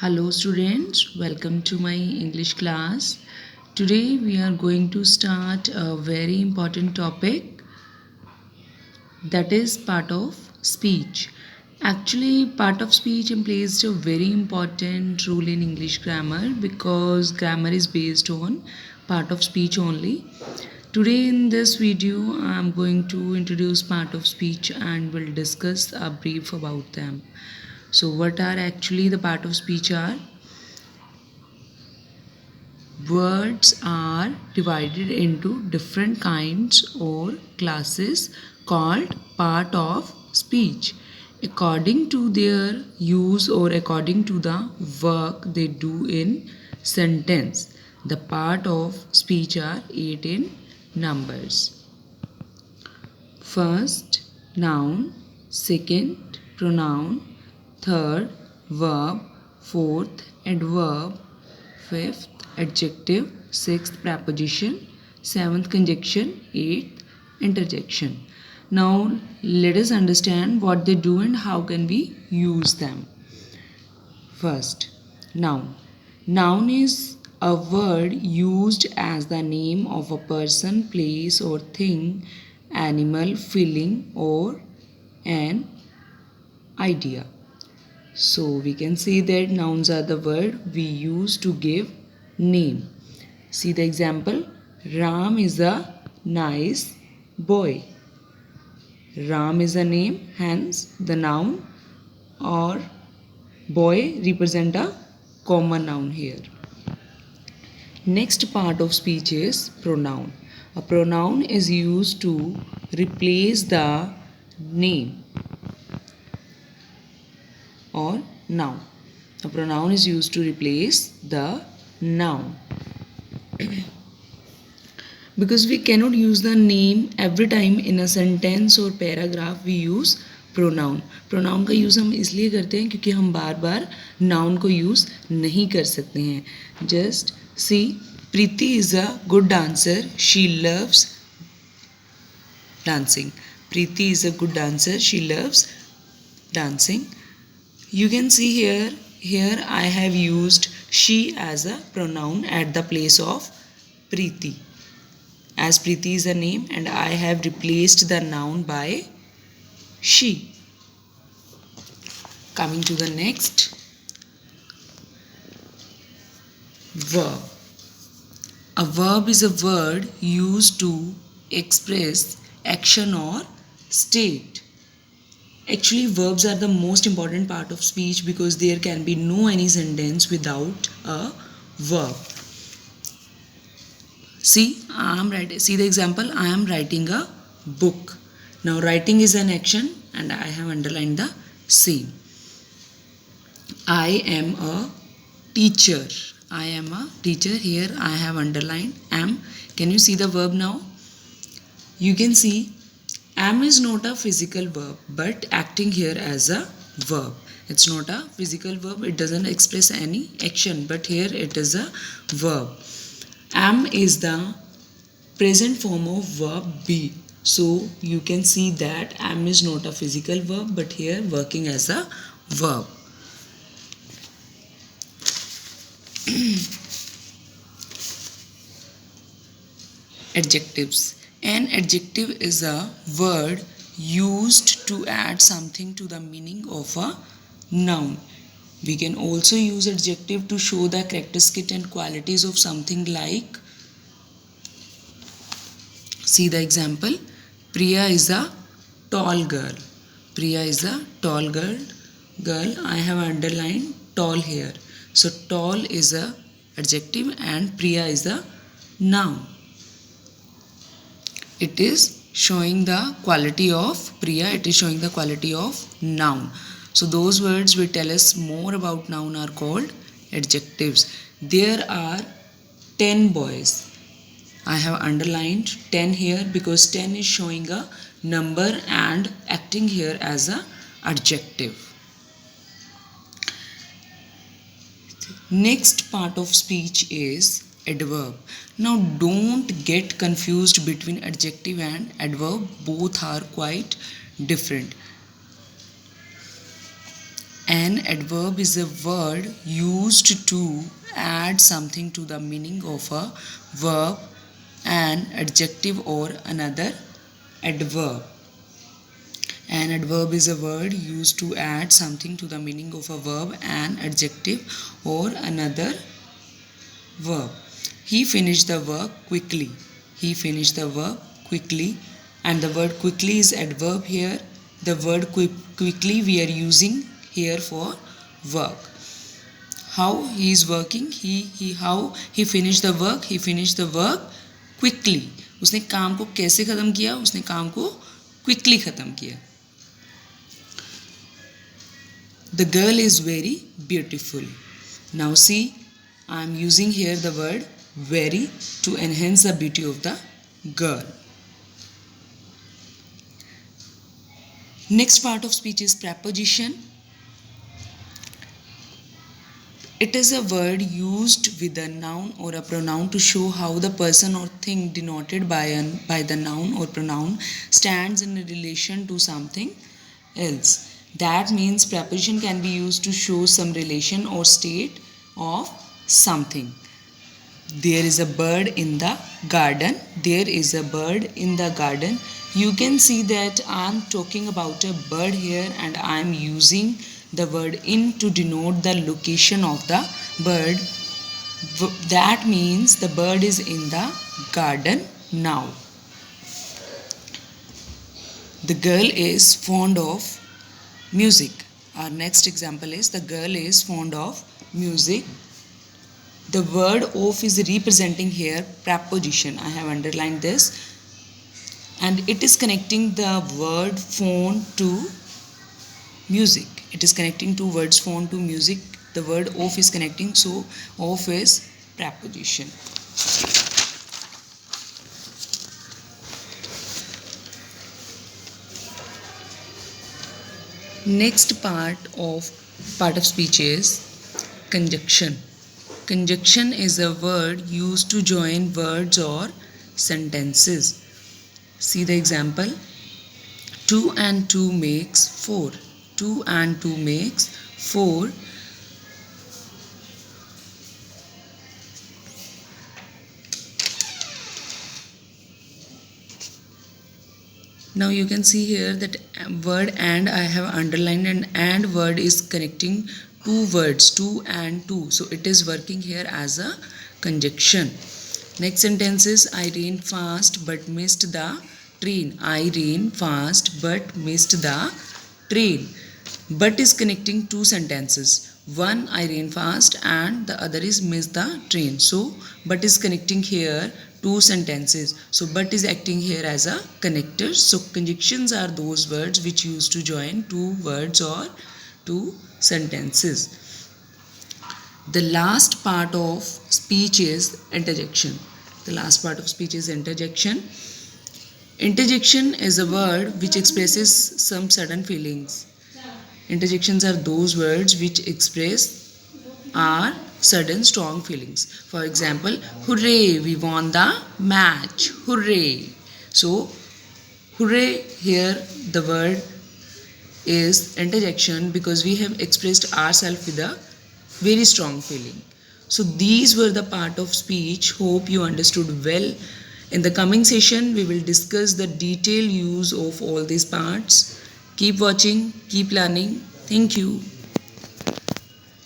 Hello students, welcome to my English class. Today we are going to start a very important topic, that is part of speech. Actually, part of speech plays a very important role in English grammar because grammar is based on part of speech only. Today in this video I am going to introduce part of speech and will discuss a brief about them. So what are actually the part of speech are? Words are divided into different kinds or classes called part of speech according to their use or according to the work they do in sentence. The part of speech are 8 in numbers. First, noun. Second, pronoun. Third, verb. Fourth, adverb. Fifth, adjective. Sixth, preposition. Seventh, conjunction. Eighth, interjection. Now, let us understand what they do and how can we use them. First, noun. Noun is a word used as the name of a person, place, or thing, animal, feeling, or an idea. So we can say that nouns are the word we use to give name. See the example. Ram is a nice boy. Ram is a name, hence the noun or boy represent a common noun here. Next part of speech is pronoun. A pronoun is used to replace the name or noun. A pronoun is used to replace the noun. Because we cannot use the name every time in a sentence or paragraph, we use pronoun. pronoun का use हम इसलिए करते हैं क्योंकि हम बार बार noun को use नहीं कर सकते हैं. Just see, Preeti is a good dancer. She loves dancing. Preeti is a good dancer. She loves dancing. You can see here I have used she as a pronoun at the place of Preeti. As Preeti is a name and I have replaced the noun by she. Coming to the next, verb. A verb is a word used to express action or state. Actually, verbs are the most important part of speech because there can be no any sentence without a verb. See, see the example. I am writing a book. Now, writing is an action and I have underlined the same. I am a teacher. I am a teacher. Here I have underlined am. Can you see the verb now? You can see am is not a physical verb but acting here as a verb. It's not a physical verb. It doesn't express any action but here it is a verb. Am is the present form of verb be. So you can see that am is not a physical verb but here working as a verb. Adjectives. An adjective is a word used to add something to the meaning of a noun. We can also use adjective to show the characteristics and qualities of something like, see the example, Priya is a tall girl. Priya is a tall girl. I have underlined tall here. So tall is a adjective and Priya is a noun. It is showing the quality of Priya. It is showing the quality of noun. So those words which tell us more about noun are called adjectives. There are 10 boys. I have underlined 10 here because 10 is showing a number and acting here as a adjective. Next part of speech is adverb. Now don't get confused between adjective and adverb. Both are quite different. An adverb is a word used to add something to the meaning of a verb, an adjective or another adverb. An adverb is a word used to add something to the meaning of a verb, an adjective or another verb. He finished the work quickly. He finished the work quickly, and the word quickly is adverb here. The word quickly we are using here for work. How he is working, how he finished the work, he finished the work quickly. उसने काम को कैसे खत्म किया? उसने काम को quickly खत्म किया. The girl is very beautiful. Now see, I am using here the word very to enhance the beauty of the girl. Next part of speech is preposition. It is a word used with a noun or a pronoun to show how the person or thing denoted by the noun or pronoun stands in relation to something else. That means preposition can be used to show some relation or state of something. There is a bird in the garden. There is a bird in the garden. You can see that I am talking about a bird here, and I am using the word in to denote the location of the bird. That means the bird is in the garden now. The girl is fond of music. Our next example is the girl is fond of music. The word of is representing here preposition. I have underlined this, and it is connecting the word phone to music. It is connecting two words, phone to music. The word of is connecting, so of is preposition. Next part of speech is conjunction. Conjunction is a word used to join words or sentences. See the example. 2 and 2 makes 4. 2 and 2 makes 4. Now you can see here that word and I have underlined, and word is connecting two words, 2 and 2. So it is working here as a conjunction. Next sentence is I ran fast but missed the train. I ran fast but missed the train. But is connecting two sentences. One, I ran fast, and the other is missed the train. So but is connecting here two sentences. So but is acting here as a connector. So conjunctions are those words which used to join two words or two sentences. The last part of speech is interjection. The last part of speech is interjection. Interjection is a word which expresses some sudden feelings. Interjections are those words which express our sudden strong feelings. For example, hooray, we won the match. Hooray. So, hooray here the word is interjection because we have expressed ourselves with a very strong feeling. So these were the part of speech. Hope you understood well. In the coming session, we will discuss the detailed use of all these parts. Keep watching, keep learning. Thank you.